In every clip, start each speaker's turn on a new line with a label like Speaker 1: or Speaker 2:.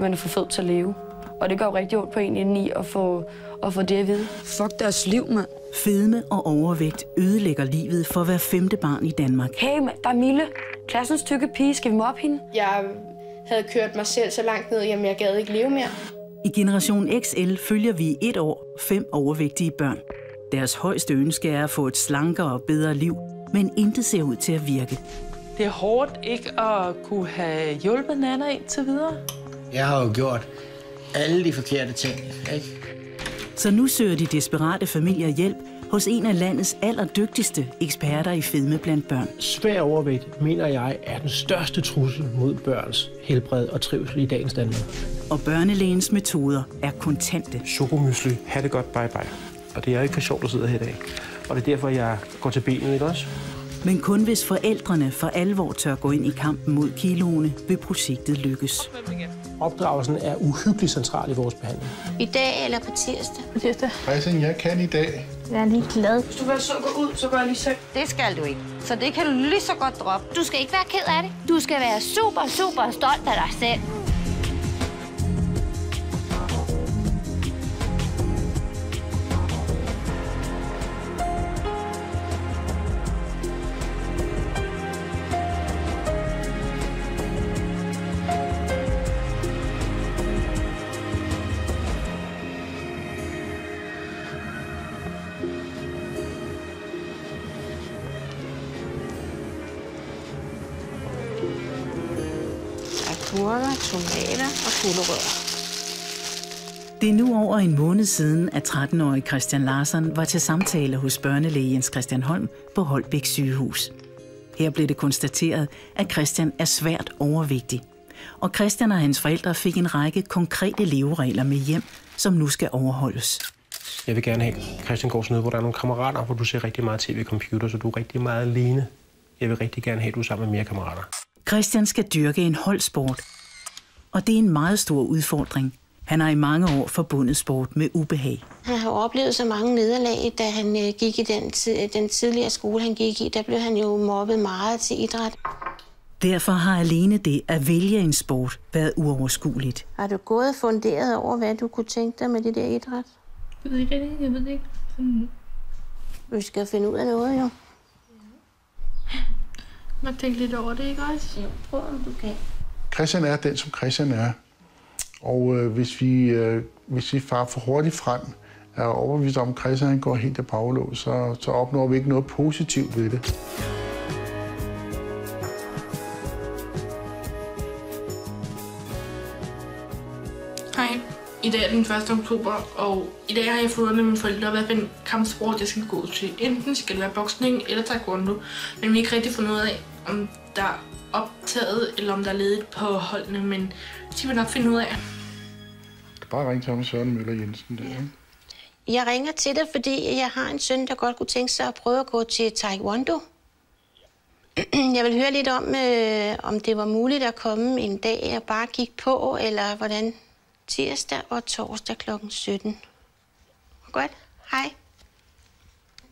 Speaker 1: Man er for fed til at leve. Og det går rigtig ondt på en indeni at få det at vide. Fuck deres liv, mand.
Speaker 2: Fedme og overvægt ødelægger livet for hver 5. barn i Danmark.
Speaker 1: Hey, der er Mille. Klassens tykke pige. Skal vi mobbe hende?
Speaker 3: Jeg havde kørt mig selv så langt ned, jamen jeg gad ikke leve mere.
Speaker 2: I Generation XL følger vi i 1 år 5 overvægtige børn. Deres højeste ønske er at få et slankere og bedre liv, men intet ser ud til at virke.
Speaker 4: Det er hårdt ikke at kunne have hjulpet Nana indtil videre.
Speaker 5: Jeg har jo gjort alle de forkerte ting, ikke?
Speaker 2: Så nu søger de desperate familier hjælp hos en af landets allerdygtigste eksperter i fedme blandt børn.
Speaker 6: Svær overvægt, mener jeg, er den største trussel mod børns helbred og trivsel i dagens Danmark.
Speaker 2: Og børnelægens metoder er kontante.
Speaker 6: Chokomysli, have det godt, bye bye. Og det er ikke for sjovt at sidde her i dag. Og det er derfor, jeg går til benet, ikke også?
Speaker 2: Men kun hvis forældrene for alvor tør gå ind i kampen mod kiloene, vil projektet lykkes.
Speaker 6: Opdragelsen er uhyggeligt central i vores behandling.
Speaker 7: I dag eller på tirsdag?
Speaker 8: På tirsdag.
Speaker 9: Christian, jeg kan i dag.
Speaker 8: Jeg er lige glad.
Speaker 1: Hvis du vil så gå ud, så går jeg lige selv.
Speaker 7: Det skal du ikke. Så det kan du lige så godt droppe. Du skal ikke være ked af det. Du skal være super stolt af dig selv. Agurker, tomater og gulerødder.
Speaker 2: Det er nu over en måned siden, at 13-årige Christian Larsson var til samtale hos børnelæge Jens Christian Holm på Holbæk sygehus. Her blev det konstateret, at Christian er svært overvægtig. Og Christian og hans forældre fik en række konkrete leveregler med hjem, som nu skal overholdes.
Speaker 6: Jeg vil gerne have, at Christian går sådan noget, hvor der er nogle kammerater, hvor du ser rigtig meget tv-computer, så du er rigtig meget alene. Jeg vil rigtig gerne have, at du er sammen med mere kammerater.
Speaker 2: Christian skal dyrke en holdsport, og det er en meget stor udfordring. Han har i mange år forbundet sport med ubehag.
Speaker 7: Han har oplevet så mange nederlag, da han gik i den tidligere skole, han gik i. Der blev han jo mobbet meget til idræt.
Speaker 2: Derfor har alene det at vælge en sport været uoverskueligt.
Speaker 7: Har du gået og funderet over, hvad du kunne tænke dig med det der idræt?
Speaker 8: Jeg ved ikke det. Jeg ved det ikke.
Speaker 7: Vi skal finde ud af noget, jo.
Speaker 8: Man tænker lidt over det, ikke også?
Speaker 7: Jo, prøv om du kan.
Speaker 9: Christian er den, som Christian er. Og hvis vi farer for hurtigt frem, er overbevist om, at Christian går helt af baglås, så opnår vi ikke noget positivt ved det.
Speaker 3: Hej. I dag er den 1. oktober, og i dag har jeg fået med mine forældre, hvad for en kampsport jeg skal gå til. Enten skal det være boksning eller taekwondo, men vi har ikke rigtig fundet ud af, om der er optaget, eller om der er ledigt på holdene, men de vil nok finde ud af.
Speaker 9: Du kan bare ringe til ham Søren Møller Jensen der, ikke?
Speaker 7: Jeg ringer til dig, fordi jeg har en søn, der godt kunne tænke sig at prøve at gå til taekwondo. Jeg vil høre lidt om det var muligt at komme en dag og bare kigge på, eller hvordan. Tirsdag og torsdag kl. 17. Godt. Hej.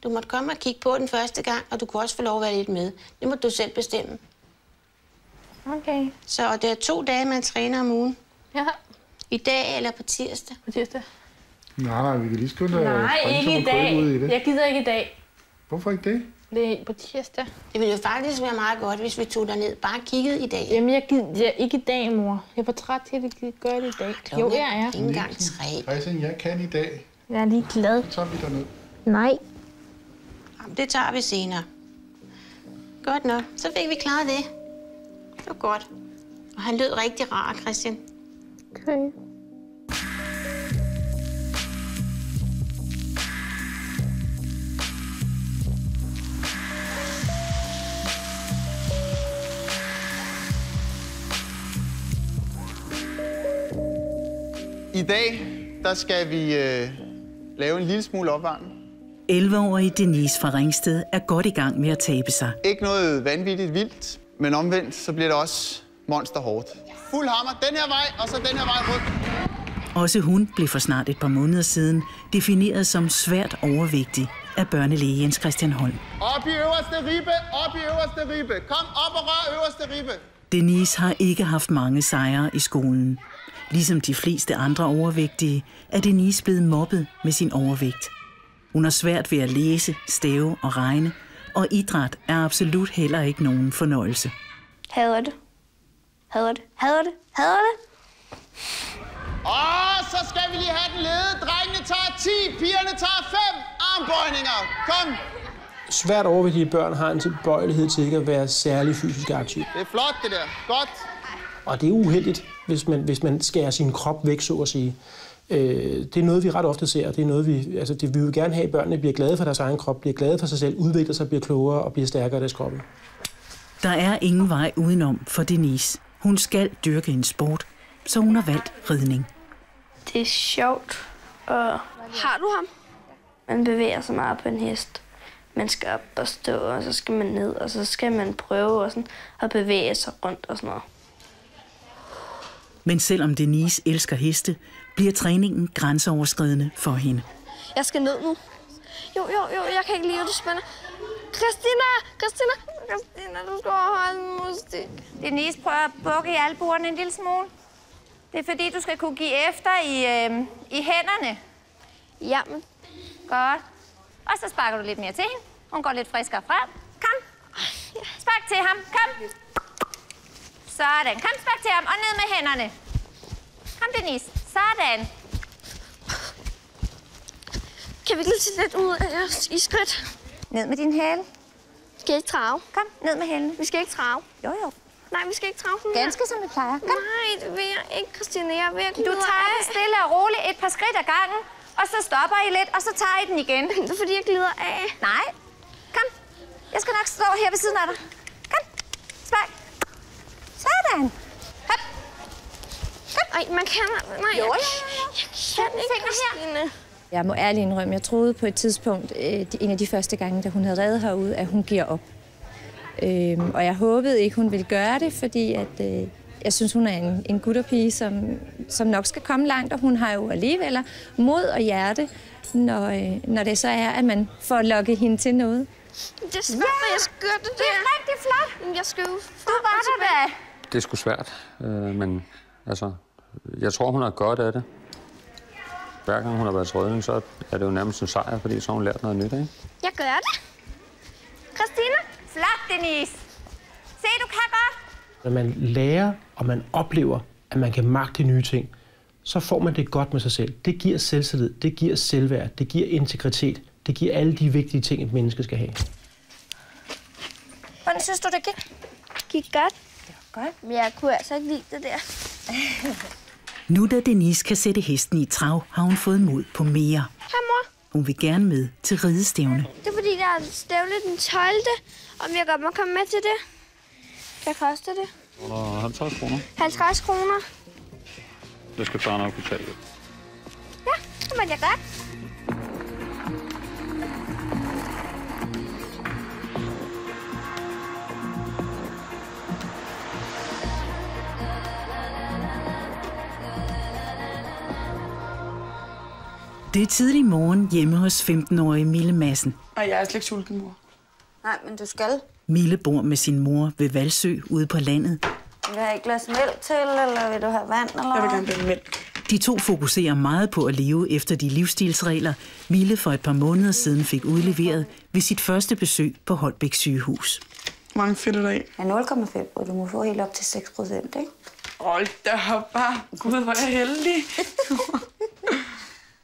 Speaker 7: Du måtte komme og kigge på den første gang, og du kunne også få lov at være lidt med. Det må du selv bestemme.
Speaker 8: Okay.
Speaker 7: Så det er 2 dage, man træner om ugen.
Speaker 8: Ja.
Speaker 7: I dag eller på tirsdag?
Speaker 8: På tirsdag.
Speaker 9: Nej, vi kan lige skynde
Speaker 8: Nej, ikke i dag. Jeg gider ikke i dag.
Speaker 9: Hvorfor ikke det?
Speaker 8: Det er på tirsdag.
Speaker 7: Det ville jo faktisk være meget godt, hvis vi tog derned. Bare kiggede i dag.
Speaker 8: Jamen, jeg gider ikke i dag, mor. Jeg er for træt til at gøre det i dag. Jo, jeg er.
Speaker 7: Ikke engang 3.
Speaker 9: Christian, jeg kan i dag.
Speaker 8: Jeg er lige glad.
Speaker 9: Så tager vi derned.
Speaker 8: Nej.
Speaker 7: Jamen, det tager vi senere. Godt nok. Så fik vi klaret det. Det var godt. Og han lød rigtig rar, Christian.
Speaker 8: Okay.
Speaker 10: I dag, der skal vi lave en lille smule opvarmning.
Speaker 2: 11-årige Denise fra Ringsted er godt i gang med at tabe sig.
Speaker 10: Ikke noget vanvittigt vildt, men omvendt, så bliver det også monsterhårdt. Fuld hammer, den her vej, og så den her vej rundt.
Speaker 2: Også hun blev for snart et par måneder siden defineret som svært overvægtig af børnelæge Jens Christian Holm.
Speaker 10: Op i øverste ribbe, op i øverste ribbe. Kom op og rør øverste ribbe.
Speaker 2: Denise har ikke haft mange sejre i skolen. Ligesom de fleste andre overvægtige, er Denise blevet mobbet med sin overvægt. Hun har svært ved at læse, stave og regne, og idræt er absolut heller ikke nogen fornøjelse.
Speaker 11: Hader det. Hader det. Hader det. Hader det.
Speaker 10: Og så skal vi lige have den ledet. Drengene tager 10, pigerne tager 5 armbøjninger. Kom!
Speaker 6: Svært overvægtige børn har en tilbøjelighed til ikke at være særlig fysisk aktiv.
Speaker 10: Det er flot, det der. Godt.
Speaker 6: Og det er uheldigt, hvis man skærer sin krop væk, så at sige. Det er noget, vi ret ofte ser. Det er noget, vi vil gerne have, at børnene bliver glade for deres egen krop, bliver glade for sig selv, udvikler sig, bliver klogere og bliver stærkere i deres kroppe.
Speaker 2: Der er ingen vej udenom for Denise. Hun skal dyrke en sport, så hun har valgt ridning.
Speaker 11: Det er sjovt. Og har du ham? Man bevæger sig meget på en hest. Man skal op og stå, og så skal man ned, og så skal man prøve og sådan, at bevæge sig rundt og sådan noget.
Speaker 2: Men selvom Denise elsker heste, bliver træningen grænseoverskridende for hende.
Speaker 11: Jeg skal ned nu. Jo, jeg kan ikke lide, at du spænder. Christina, du skal holde en mustik.
Speaker 12: Denise, prøv at bukke i albuerne en lille smule. Det er fordi, du skal kunne give efter i hænderne.
Speaker 11: Jamen.
Speaker 12: Godt. Og så sparker du lidt mere til hende. Hun går lidt friskere frem. Kom. Spark til ham. Kom. Sådan. Kom, spark til ham. Og ned med hænderne. Kom, Denise. Sådan.
Speaker 11: Kan vi ikke lidt lidt ud af i skridt?
Speaker 12: Ned med din hæle.
Speaker 11: Skal jeg ikke trave?
Speaker 12: Kom, ned med hælene.
Speaker 11: Vi skal ikke trave.
Speaker 12: Jo.
Speaker 11: Nej, vi skal ikke trave sådan
Speaker 12: Ganske som vi plejer. Kom.
Speaker 11: Nej, det vil jeg ikke, Christina. Jeg er virkelig
Speaker 12: Du tager den stille og roligt et par skridt ad gangen, og så stopper I lidt, og så tager I den igen.
Speaker 11: Det er fordi, jeg glider af.
Speaker 12: Nej. Kom. Jeg skal nok stå her ved siden af dig. Kom. Spark. Sådan. Hop. Kom.
Speaker 11: Ej, man kan... Nej,
Speaker 12: jo.
Speaker 11: Jeg kan ikke, Christina.
Speaker 13: Jeg må ærligt indrømme, jeg troede på et tidspunkt, en af de første gange, da hun havde reddet herude, at hun giver op. Og jeg håbede ikke, hun ville gøre det, fordi at, jeg synes, hun er en gutterpige, som nok skal komme langt, og hun har jo alligevel mod og hjerte, når det så er, at man får lokket hende til noget.
Speaker 11: Det er svært, at jeg skal gøre det der.
Speaker 12: Det er rigtig flot.
Speaker 11: Men jeg skal jo...
Speaker 12: Du var der da.
Speaker 14: Det er sgu svært, men altså, jeg tror, hun har godt af det. Hver gang hun har været trødning, så er det jo nærmest en sejr, fordi så har hun lært noget nyt, ikke?
Speaker 11: Jeg gør det.
Speaker 12: Christina? Flot, Denise. Se, du kan godt.
Speaker 6: Når man lærer, og man oplever, at man kan magte nye ting, så får man det godt med sig selv. Det giver selvtillid, det giver selvværd, det giver integritet, det giver alle de vigtige ting, et menneske skal have.
Speaker 12: Hvordan synes du, det gik?
Speaker 11: Gik godt.
Speaker 12: Det var godt.
Speaker 11: Men jeg kunne altså ikke lide det der.
Speaker 2: Nu da Denise kan sætte hesten i trav, har hun fået mod på mere.
Speaker 11: Hej, mor.
Speaker 2: Hun vil gerne med til ridestævne.
Speaker 11: Det er fordi, der er stævne den 12. Om jeg godt må komme med til det. Hvad koster det?
Speaker 14: 50 kroner.
Speaker 11: 50 kroner.
Speaker 14: Det skal bare nok betale.
Speaker 11: Ja, det må jeg godt.
Speaker 2: Det er tidlig morgen hjemme hos 15-årige Mille Madsen.
Speaker 15: Og jeg er slet ikke sulten, mor.
Speaker 16: Nej, men du skal.
Speaker 2: Mille bor med sin mor ved Valsø ude på landet.
Speaker 16: Vil du have et glas mælk til, eller vil du have vand? Eller?
Speaker 15: Jeg vil gerne have mælk.
Speaker 2: De to fokuserer meget på at leve efter de livsstilsregler, Mille for et par måneder siden fik udleveret ved sit første besøg på Holbæk sygehus.
Speaker 15: Hvor mange fedt er der i?
Speaker 16: Ja, 0,5, og du må få helt op til 6%, ikke?
Speaker 15: Hold da op, bare. Gud, hvor er jeg heldig.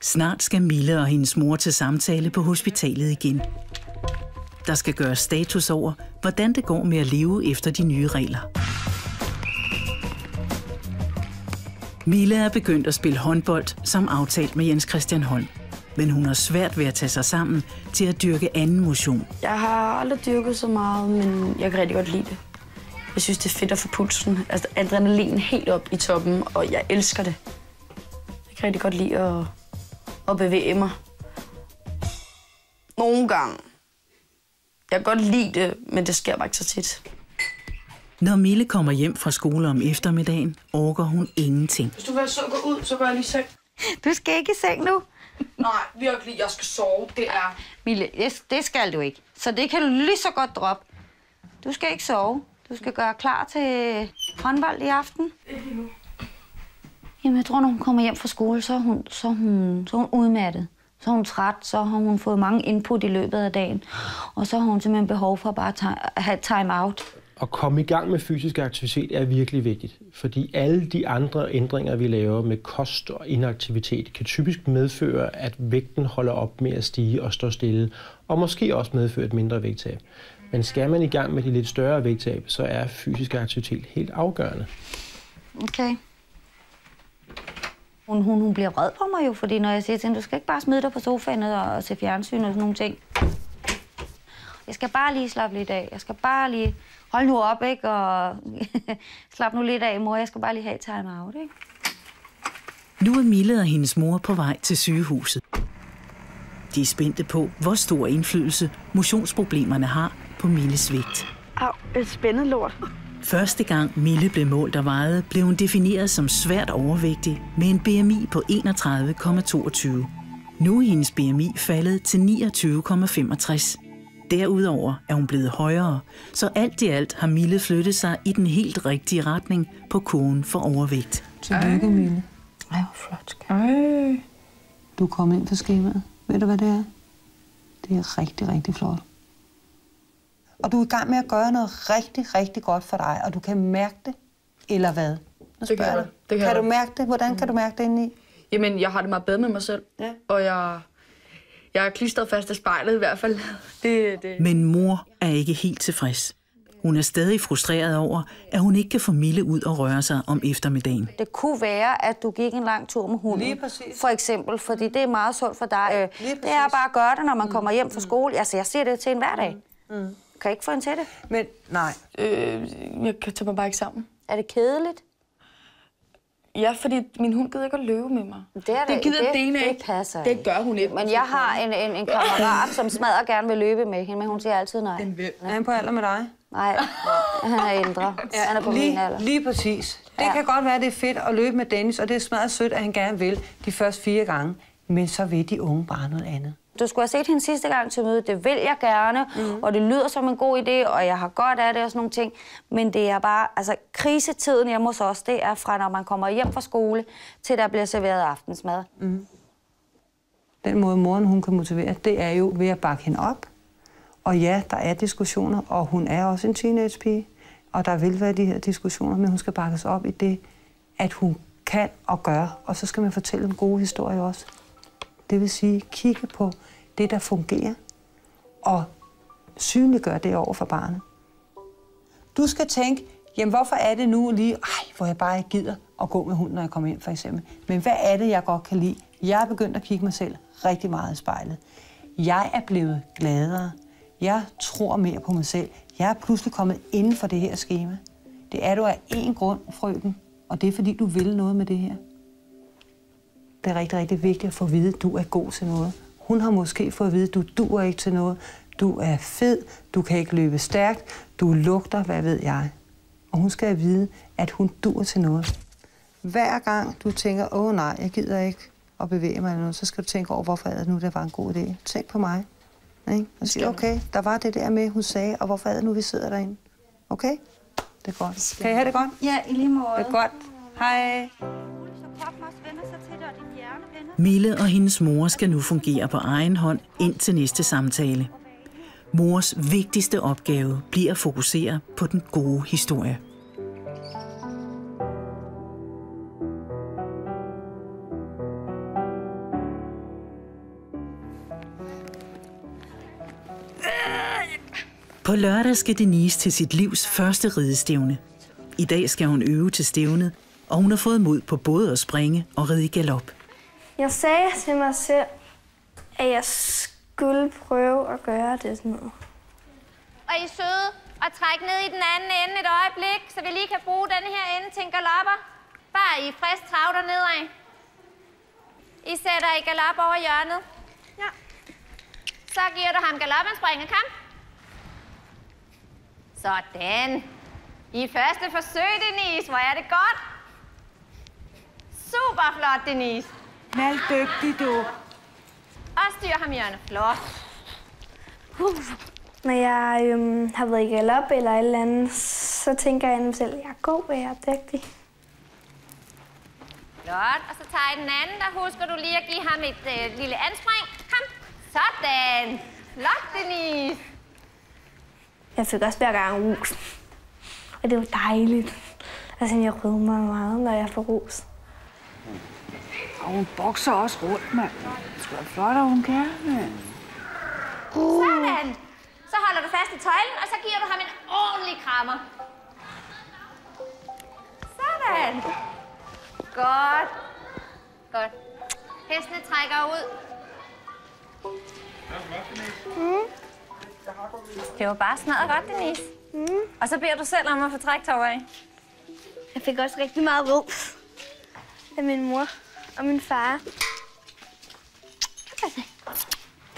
Speaker 2: Snart skal Mille og hendes mor til samtale på hospitalet igen. Der skal gøres status over, hvordan det går med at leve efter de nye regler. Mille er begyndt at spille håndbold som aftalt med Jens Christian Holm. Men hun har svært ved at tage sig sammen til at dyrke anden motion.
Speaker 1: Jeg har aldrig dyrket så meget, men jeg kan rigtig godt lide det. Jeg synes, det er fedt at få pulsen. Altså adrenalin helt op i toppen, og jeg elsker det. Jeg kan rigtig godt lide at bevæge mig. Nogle gange. Jeg kan godt lide det, men det sker bare ikke så tit.
Speaker 2: Når Mille kommer hjem fra skole om eftermiddagen, orker hun ingenting.
Speaker 15: Hvis du vil så gå ud, så går jeg lige i seng.
Speaker 16: Du skal ikke i seng nu.
Speaker 15: Nej, virkelig, jeg skal sove. Det er...
Speaker 16: Mille, det skal du ikke. Så det kan du lige så godt droppe. Du skal ikke sove. Du skal gøre klar til håndbold i aften. Jamen, jeg tror, når hun kommer hjem fra skole, så er hun udmattet. Så er hun træt, så har hun fået mange input i løbet af dagen. Og så har hun simpelthen behov for bare at have time-out.
Speaker 6: At komme i gang med fysisk aktivitet er virkelig vigtigt, fordi alle de andre ændringer, vi laver med kost og inaktivitet, kan typisk medføre, at vægten holder op med at stige og stå stille, og måske også medføre et mindre vægttab. Men skal man i gang med de lidt større vægttab, så er fysisk aktivitet helt afgørende.
Speaker 16: Okay. Hun bliver vred på mig jo, fordi når jeg siger til hende, du skal ikke bare smide dig på sofaen og se fjernsyn og sådan nogle ting. Jeg skal bare lige slappe lidt af. Jeg skal bare lige holde nu op, ikke? Og slappe nu lidt af, mor. Jeg skal bare lige have time out, ikke?
Speaker 2: Nu er Mille og hendes mor på vej til sygehuset. De er spændte på, hvor stor indflydelse motionsproblemerne har på Milles vægt.
Speaker 1: Au, et spændet lort.
Speaker 2: Første gang Mille blev målt og vejet, blev hun defineret som svært overvægtig med en BMI på 31,22. Nu er hendes BMI faldet til 29,65. Derudover er hun blevet højere, så alt i alt har Mille flyttet sig i den helt rigtige retning på kurven for overvægt.
Speaker 17: Tillykke, Mille.
Speaker 16: Ej, hvor flot.
Speaker 17: Du er kommet ind på skemaet. Ved du, hvad det er? Det er rigtig, rigtig flot. Og du er i gang med at gøre noget rigtig, rigtig godt for dig, og du kan mærke det, eller hvad?
Speaker 1: Det kan jeg.
Speaker 17: Kan du mærke det? Hvordan kan du mærke det indeni?
Speaker 1: Jamen, jeg har det meget bedre med mig selv, og jeg er klistret fast af spejlet i hvert fald.
Speaker 2: Men mor er ikke helt tilfreds. Hun er stadig frustreret over, at hun ikke kan få Mille ud og røre sig om eftermiddagen.
Speaker 16: Det kunne være, at du gik en lang tur med hunden.
Speaker 17: Lige præcis.
Speaker 16: For eksempel, fordi det er meget sundt for dig. Det er bare at gøre det, når man kommer hjem fra skole. Altså, jeg siger det til en hver dag. Kan jeg ikke få en til det?
Speaker 17: Men nej.
Speaker 1: Jeg kan tage mig bare ikke sammen.
Speaker 16: Er det kedeligt?
Speaker 1: Ja, fordi min hund gider ikke at løbe med mig. Det gider Dena ikke.
Speaker 16: Det passer
Speaker 1: Det gør hun ikke.
Speaker 16: Men jeg har en kammerat, som smadrer gerne vil løbe med hende, men hun siger altid nej.
Speaker 17: Er han på alder med dig?
Speaker 16: Nej, han er ældre. Han er på min alder.
Speaker 17: Lige præcis. Det kan godt være, at det er fedt at løbe med Dennis, og det er smadret sødt, at han gerne vil de første 4 gange. Men så vil de unge bare noget andet.
Speaker 16: Du skulle have set hende sidste gang til møde. Det vil jeg gerne, og det lyder som en god idé, og jeg har godt af det og sådan nogle ting. Men det er bare, altså krisetiden hjemme hos os, det er fra når man kommer hjem fra skole, til der bliver serveret aftensmad.
Speaker 17: Den måde moren hun kan motivere, det er jo ved at bakke hende op. Og ja, der er diskussioner, og hun er også en teenagepige, og der vil være de her diskussioner, men hun skal bakkes op i det, at hun kan og gør, og så skal man fortælle en god historie også. Det vil sige, kigge på det, der fungerer, og synliggøre det over for barnet. Du skal tænke, jamen hvorfor er det nu lige, hvor jeg bare ikke gider at gå med hunden, når jeg kommer hjem for eksempel. Men hvad er det, jeg godt kan lide? Jeg er begyndt at kigge mig selv rigtig meget i spejlet. Jeg er blevet gladere. Jeg tror mere på mig selv. Jeg er pludselig kommet inden for det her skema. Det er du af én grund, frøken, og det er fordi, du vil noget med det her. Det er rigtig, rigtig vigtigt at få at vide, at du er god til noget. Hun har måske fået at vide, at du duer ikke til noget. Du er fed, du kan ikke løbe stærkt, du lugter, hvad ved jeg. Og hun skal vide, at hun duer til noget. Hver gang du tænker, nej, jeg gider ikke at bevæge mig eller noget, så skal du tænke over, hvorfor er det nu, det var en god idé. Tænk på mig. Ikke? Og sige, okay, der var det der med, hun sagde, og hvorfor er det nu, vi sidder derinde? Okay? Det er godt. Kan I have det godt?
Speaker 16: Ja, i lige måde.
Speaker 17: Det er godt. Hej.
Speaker 2: Mille og hendes mor skal nu fungere på egen hånd ind til næste samtale. Mors vigtigste opgave bliver at fokusere på den gode historie. På lørdag skal Denise til sit livs første ridestævne. I dag skal hun øve til stævnet, og hun har fået mod på både at springe og ride i galop.
Speaker 11: Jeg sagde til mig selv, at jeg skulle prøve at gøre det sådan noget.
Speaker 12: Og I søde og træk ned i den anden ende et øjeblik, så vi lige kan bruge denne her ende til en galopper. Bare i frisk trav dernedad. I sætter i galop over hjørnet. Ja. Så giver du ham galoppenspringet. Kom. Sådan. I første forsøg, Denise. Hvor er det godt. Super flot, Denise.
Speaker 17: Vel dygtig, du.
Speaker 12: Og styr ham, Jørgen. Flot.
Speaker 11: Når jeg har været i galop eller et eller andet, så så tænker jeg selv, at jeg er god, jeg er dygtig.
Speaker 12: Godt, og så tager jeg den anden, der husker du lige at give ham et lille anspring. Kom, sådan. Flot, Denise.
Speaker 11: Jeg fik også hver gang ros. Og det var dejligt. Altså, jeg rød mig meget, når jeg får ros.
Speaker 16: Og hun bokser også rundt, mand. Det er flot, at hun kan, mand.
Speaker 12: Sådan. Så holder du fast i tøjlen, og så giver du ham en ordentlig krammer. Sådan. Godt. Godt. Hestene trækker ud. Det var bare smadret godt, Denise. Og så beder du selv om at få træktøj af.
Speaker 11: Jeg fik også rigtig meget ros af min mor og min far.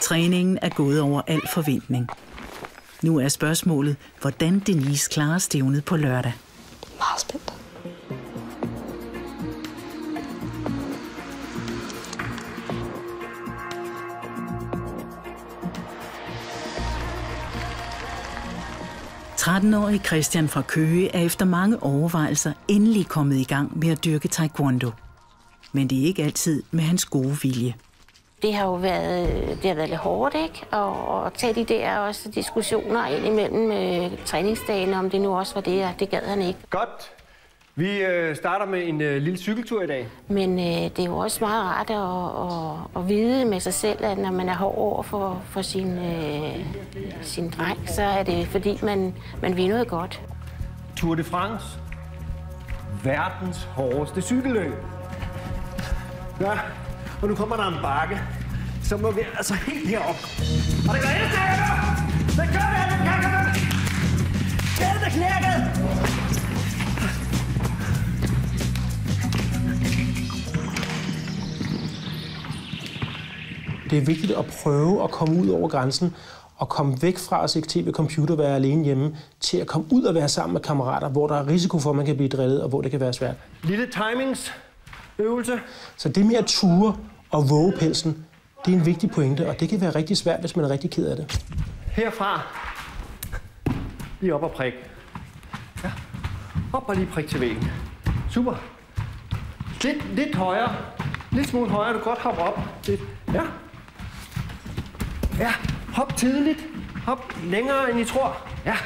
Speaker 2: Træningen er gået over al forventning. Nu er spørgsmålet, hvordan Denise klarer stævnet på lørdag.
Speaker 11: Meget spændt.
Speaker 2: Årige Christian fra Køge er efter mange overvejelser endelig kommet i gang med at dyrke taekwondo. Men det er ikke altid med hans gode vilje.
Speaker 7: Det har jo været, lidt hårdt, ikke? Og tage de der også diskussioner ind imellem træningsdagen, om det nu også var det, og det gad han ikke.
Speaker 18: Godt. Vi starter med en lille cykeltur i dag.
Speaker 7: Men det er jo også meget rart at vide med sig selv, at når man er hård over for sin dreng, så er det fordi, man vil noget godt.
Speaker 18: Tour de France. Verdens hårdeste cykelløb. Ja, og nu kommer der en bakke. Så må vi altså helt herop. Og det går endnu stærkere! Det gør vi, det kan vi! Kæden er knækket!
Speaker 6: Det er vigtigt at prøve at komme ud over grænsen og komme væk fra at se tv, computer, være alene hjemme, til at komme ud og være sammen med kammerater, hvor der er risiko for, at man kan blive drillet, og hvor det kan være svært.
Speaker 18: Lille timingsøvelse.
Speaker 6: Så det med at ture og våge pelsen, det er en vigtig pointe, og det kan være rigtig svært, hvis man er rigtig ked af det.
Speaker 18: Herfra. Lige op og prik. Ja. Op og lige prik til væggen. Super. Lidt højere. Lidt smule højere. Du kan godt hoppe op. Ja. Ja. Hop tidligt. Hop længere, end I tror. Ja.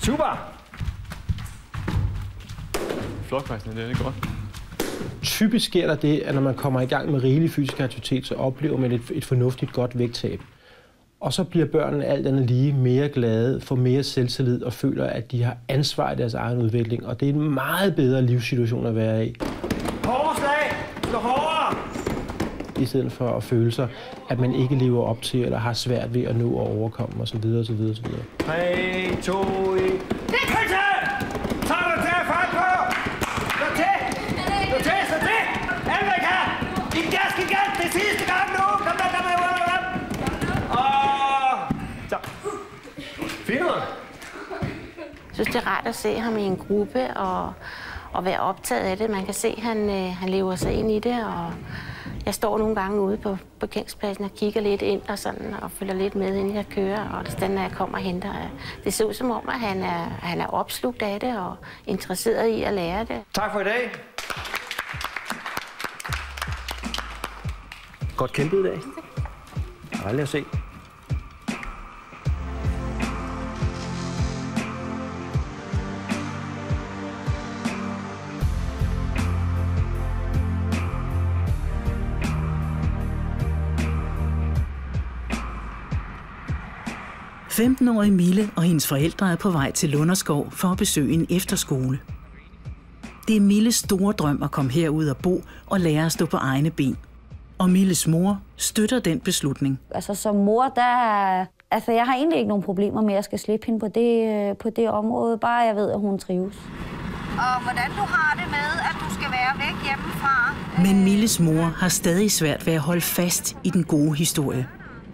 Speaker 18: Super.
Speaker 19: Flot, Christian. Det er godt.
Speaker 6: Typisk sker der det, at når man kommer i gang med rigelig fysisk aktivitet, så oplever man et fornuftigt godt vægttab. Og så bliver børnene alt andet lige mere glade, får mere selvtillid og føler, at de har ansvar i deres egen udvikling. Og det er en meget bedre livssituation at være i.
Speaker 18: Hårdere slag! Slå hårdere!
Speaker 6: I stedet for at føle sig, at man ikke lever op til, eller har svært ved at nå at overkomme osv. osv.
Speaker 18: 3, 2, 1... Det er Christian! Så er du til at fejle på! Slå til! Slå til! Anlæg her! Giv gas! Det er sidste gang nu! Kom der! Så. Fint ud.
Speaker 7: Jeg synes, det er rart at se ham i en gruppe og være optaget af det. Man kan se, at han lever sig ind i det, og jeg står nogle gange ude på parkeringspladsen og kigger lidt ind og følger lidt med, inden jeg kører, og når jeg kommer og henter. Det ser ud som om, at han er opslugt af det og interesseret i at lære det.
Speaker 18: Tak for i dag. Godt kæmpet i dag. Dejligt at se.
Speaker 2: Årige Mille og hendes forældre er på vej til Lunderskov for at besøge en efterskole. Det er Milles store drøm at komme herud og bo og lære at stå på egne ben. Og Milles mor støtter den beslutning.
Speaker 16: Altså som mor, jeg har egentlig ikke nogen problemer med, at jeg skal slippe hende på det område. Bare jeg ved, at hun trives.
Speaker 20: Og hvordan du har det med, at du skal være væk hjemmefra.
Speaker 2: Men Milles mor har stadig svært ved at holde fast i den gode historie.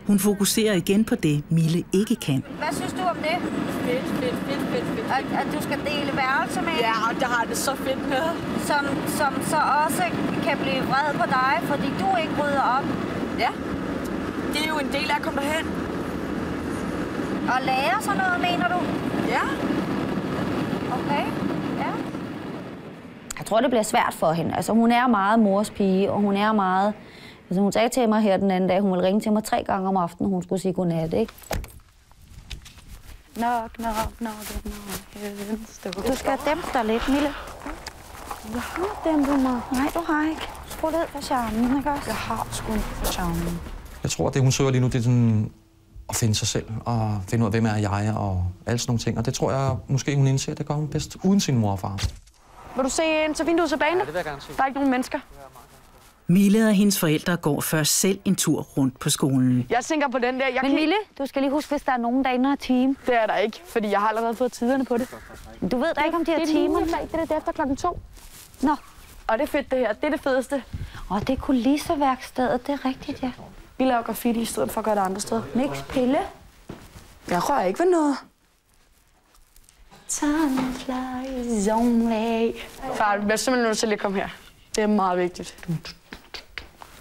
Speaker 2: Hun fokuserer igen på det, Mille ikke kan.
Speaker 20: Hvad synes du om det?
Speaker 8: Fedt.
Speaker 20: At du skal dele værelse med?
Speaker 8: Ja, og der har det så fedt med.
Speaker 20: Som så også kan blive vred på dig, fordi du ikke rydder op.
Speaker 8: Ja, det er jo en del af at komme derhen.
Speaker 20: Og lære sådan noget, mener du?
Speaker 8: Ja.
Speaker 16: Okay, ja. Jeg tror, det bliver svært for hende. Altså, hun er meget mors pige, og hun er meget... Altså, hun sagde til mig her den anden dag, hun ville ringe til mig 3 gange om aftenen, hun skulle sige godnat, ikke? Nok. Du skal dæmpe dig lidt, Mille. Jeg har dæmpet mig. Nej, du har ikke. Skru ned for charmen, ikke også? Jeg har skruet ned for charmen.
Speaker 21: Jeg tror, at det, hun søger lige nu, det er sådan at finde sig selv og finde ud af, hvem er jeg og alle sådan nogle ting. Og det tror jeg måske, hun indser, det gør hun bedst uden sin mor og far.
Speaker 1: Vil du se ind til vinduet til banen?
Speaker 21: Ja, det vil jeg gerne se.
Speaker 1: Der er ikke nogen mennesker.
Speaker 2: Mille og hendes forældre går først selv en tur rundt på skolen.
Speaker 1: Jeg tænker på den der...
Speaker 16: Men Mille, du skal lige huske, hvis der er nogen, der ender af time.
Speaker 1: Det er der ikke, fordi jeg har allerede fået tiderne på det.
Speaker 16: Du ved da ikke, om de har timer?
Speaker 1: Det er det efter 2:00.
Speaker 16: Nå.
Speaker 1: Og det er fedt, det her. Det er det fedeste.
Speaker 16: Og det er kulisseværkstedet, det er rigtigt, ja.
Speaker 1: Vi laver graffiti i stedet for at gøre det andre steder.
Speaker 16: Niks pille.
Speaker 1: Jeg rører ikke ved noget. Sunflies only. Far, vi bliver simpelthen nødt til at komme her. Det er meget vigtigt.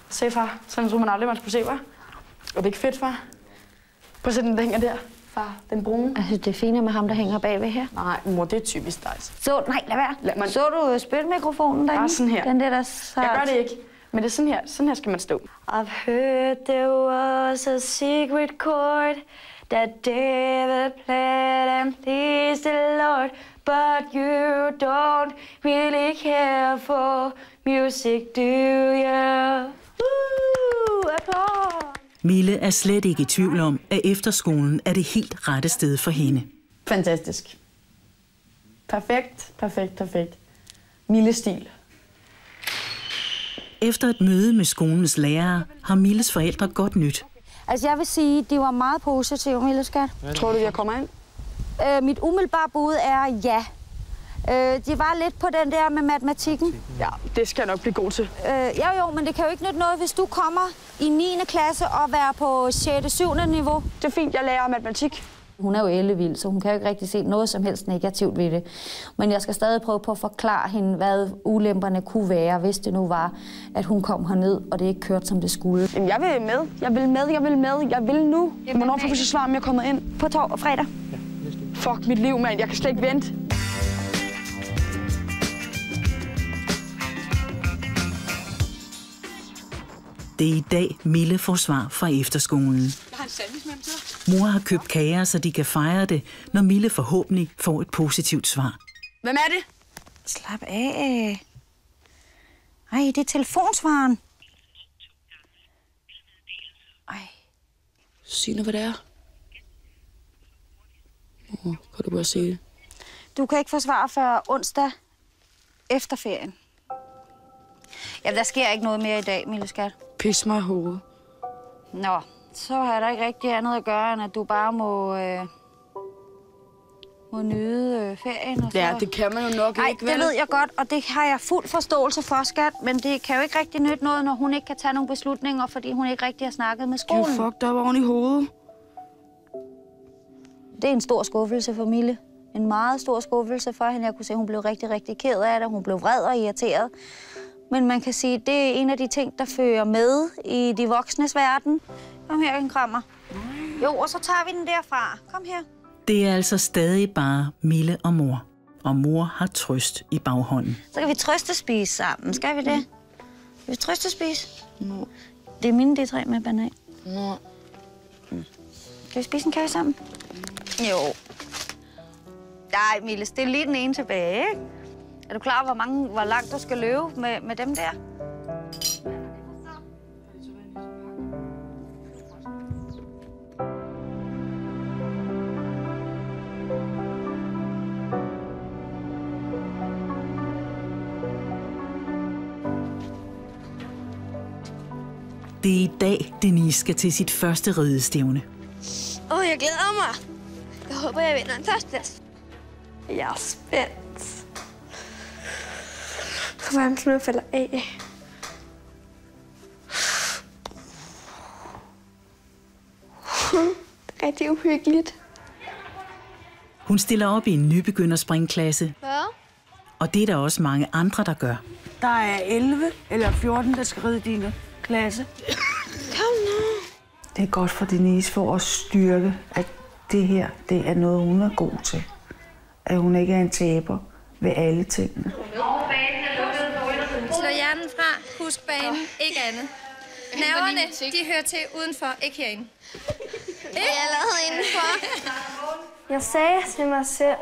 Speaker 1: Se, far. Sådan tror man aldrig, man skulle se, hva'? Og det er ikke fedt, far. Prøv at se den, der hænger der. Far, den brune.
Speaker 16: Jeg synes, det er fint med ham, der hænger bagved her.
Speaker 1: Nej, mor, det er typisk dig.
Speaker 16: Nej, lad være. Så du spytmikrofonen derinde?
Speaker 1: Bare sådan her.
Speaker 16: Den der så...
Speaker 1: Jeg gør det ikke. Men det er sådan her. Sådan her skal man stå.
Speaker 11: I've heard there was a secret chord that David played and pleased the Lord, but you don't really care for music, do you? Applaus!
Speaker 2: Mille er slet ikke i tvivl om, at efterskolen er det helt rette sted for hende.
Speaker 1: Fantastisk. Perfekt. Mille-stil.
Speaker 2: Efter et møde med skolens lærere har Milles forældre godt nyt.
Speaker 16: Altså, jeg vil sige, de var meget positive, Mille skat.
Speaker 1: Tror du, jeg kommer ind?
Speaker 16: Mit umiddelbare bud er ja. De var lidt på den der med matematikken.
Speaker 1: Ja, det skal jeg nok blive god til.
Speaker 16: Jo, men det kan jo ikke nytte noget, hvis du kommer i 9. klasse og være på 6. 7. niveau.
Speaker 1: Det er fint, jeg lærer matematik.
Speaker 16: Hun er jo ellevild, så hun kan jo ikke rigtig se noget som helst negativt ved det. Men jeg skal stadig prøve på at forklare hende, hvad ulemperne kunne være, hvis det nu var, at hun kom herned, og det ikke kørte, som det skulle.
Speaker 1: Jamen, jeg vil med. Jeg vil nu. Hvornår får vi så svar, om jeg er kommet ind?
Speaker 16: På fredag.
Speaker 1: Ja, fuck mit liv, mand. Jeg kan slet ikke vente.
Speaker 2: Det er i dag, Mille får svar fra efterskolen.
Speaker 1: Jeg har en sandwich med til.
Speaker 2: Mor har købt kager, så de kan fejre det, når Mille forhåbentlig får et positivt svar.
Speaker 1: Hvem er det?
Speaker 16: Slap af. Ej, det er telefonsvaren.
Speaker 1: Ej. Sig nu, hvad det er. Kan du bare sige det?
Speaker 16: Du kan ikke få svar før onsdag efter ferien. Ja, der sker ikke noget mere i dag, Mille skat.
Speaker 1: Pis mig i hovedet.
Speaker 16: Nå, så er der ikke rigtig andet at gøre, end at du bare må nyde ferien. Og så...
Speaker 1: Ja, det kan man jo nok ikke, vel?
Speaker 16: det ved jeg godt, og det har jeg fuld forståelse for, skat. Men det kan jo ikke rigtig nytte noget, når hun ikke kan tage nogle beslutninger, fordi hun ikke rigtig har snakket med skolen.
Speaker 1: Du er fucked up oven i hovedet.
Speaker 16: Det er en stor skuffelse for Mille. En meget stor skuffelse for hende. Jeg kunne se, at hun blev rigtig, rigtig ked af det. Hun blev vred og irriteret. Men man kan sige, at det er en af de ting, der fører med i de voksnes verden. Kom her, en krammer. Jo, og så tager vi den derfra. Kom her.
Speaker 2: Det er altså stadig bare Mille og mor. Og mor har trøst i baghånden.
Speaker 16: Så kan vi trøstespise sammen. Skal vi det? Skal vi trøstespise? No. Det er mine D3 med banan.
Speaker 1: No.
Speaker 16: Skal vi spise en kage sammen? Jo. Nej, Mille, stil lige den ene tilbage, ikke? Er du klar over, hvor langt du skal løbe med dem der?
Speaker 2: Det er i dag, Denise skal til sit første ridestævne.
Speaker 11: Jeg glæder mig. Jeg håber, jeg vinder en førsteplads. Jeg er spændt. Hvordan nu falder af? Det er rigtig uhyggeligt.
Speaker 2: Hun stiller op i en nybegynderspringklasse.
Speaker 11: Hvad?
Speaker 2: Og det er der også mange andre, der gør.
Speaker 22: Der er 11 eller 14, der skal ride din klasse.
Speaker 11: Kom nu.
Speaker 22: Det er godt for Denise for at styrke, at det her, det er noget, hun er god til. at hun ikke er en taber ved alle tingene.
Speaker 11: Slå hjernen fra, husk banen, ikke andet. Nerverne, de hører til udenfor, ikke herinde. Jeg er allerede indenfor. Jeg sagde til mig selv,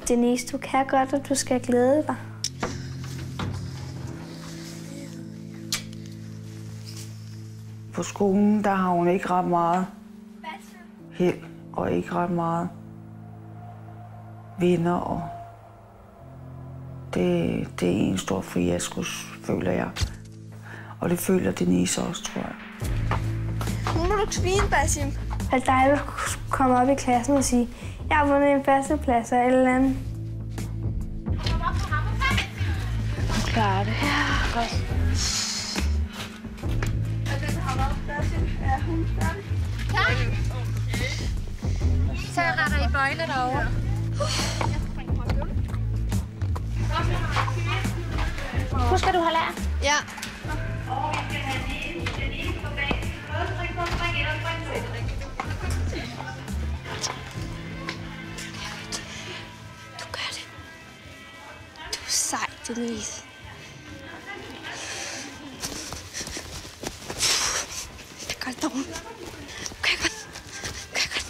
Speaker 11: Denise, du kan godt, og du skal glæde dig.
Speaker 22: På skolen, der har hun ikke ret meget held og ikke ret meget venner. Og det er en stor fiasko, føler jeg. Og det føler Denise også, tror jeg.
Speaker 11: Nu må du tvine, Basim. At dig vil komme op i klassen og sige, jeg har vundet en førsteplads eller et eller andet. Du klarer det. Ja, godt. Så retter I bøjle derovre. Husk, at du har lært. Ja. Du gør det. Du er sej, Denise. Jeg gør det dog. Okay, godt. Okay, godt.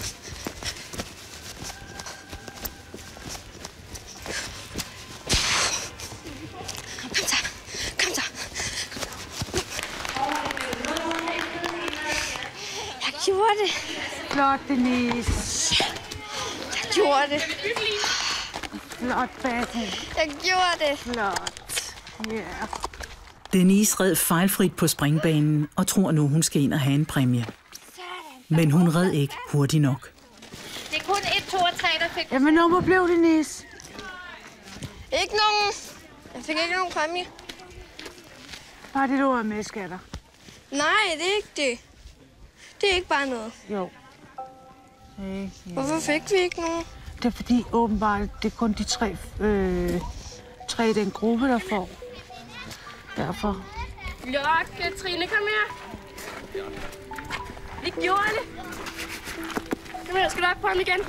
Speaker 11: Kom så. Kom så. Jeg gjorde det.
Speaker 22: Flot, Denise.
Speaker 11: Jeg gjorde det.
Speaker 22: Flot, Basim.
Speaker 11: Jeg gjorde det.
Speaker 22: Flot. Ja. Yeah.
Speaker 2: Denise red fejlfrit på springbanen og tror nu, hun skal ind og have en præmie. Men hun red ikke hurtigt nok.
Speaker 11: Det er kun 1, 2 og 3, der fik...
Speaker 22: Jamen, nummer blev Denise.
Speaker 11: Ikke nogen... Jeg fik ikke nogen præmie.
Speaker 22: Bare det, du var med, skatter.
Speaker 11: Nej, det er ikke det. Det er ikke bare noget.
Speaker 22: Jo.
Speaker 11: Hvorfor fik vi ikke nogen?
Speaker 22: Det er fordi, åbenbart, det er kun de tre i den gruppe, der får. Derfor.
Speaker 11: Lokke, Trine, kom her. Vi gjorde det. Kom her, skal du op på ham igen?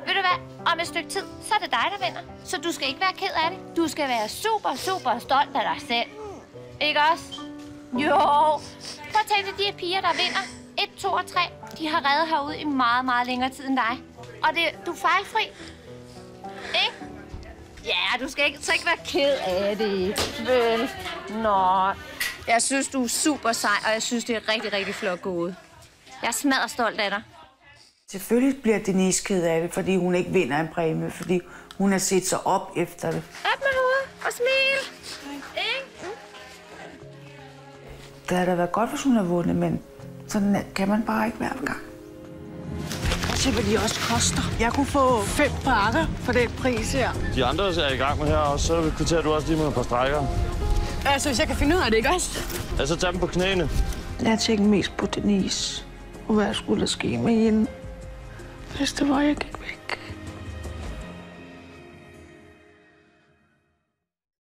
Speaker 12: Ved du hvad? Om et stykke tid, så er det dig, der vinder. Så du skal ikke være ked af det. Du skal være super, super stolt af dig selv. Ikke også? Jo. Prøv at tænke, de her piger, der vinder 1, 2 og 3, de har reddet herude i meget, meget længere tid end dig. Og du er fejlfri. Ikke? Ja, du skal ikke være ked af det. Vel. Nå.
Speaker 11: Jeg synes, du er super sej, og jeg synes, det er rigtig, rigtig flot gået.
Speaker 12: Jeg er smadret stolt af dig.
Speaker 22: Selvfølgelig bliver Denise ked af det, fordi hun ikke vinder en præmie, fordi hun har set sig op efter det.
Speaker 11: Op med hovedet og smil. Ikke?
Speaker 22: Det havde da været godt, hvis hun havde vundet, men sådan kan man bare ikke hver gang. Se, hvad de også koster. Jeg kunne få 5 pakker for den pris her.
Speaker 4: De andre er i gang med her, og så kvitterer du også lige med et par strækker.
Speaker 22: Altså, hvis jeg kan finde ud af det, ikke også?
Speaker 4: Ja, så tag dem på knæene.
Speaker 22: Jeg tænkte mest på Denise, og hvad skulle der ske med hende, hvis det var, jeg gik væk.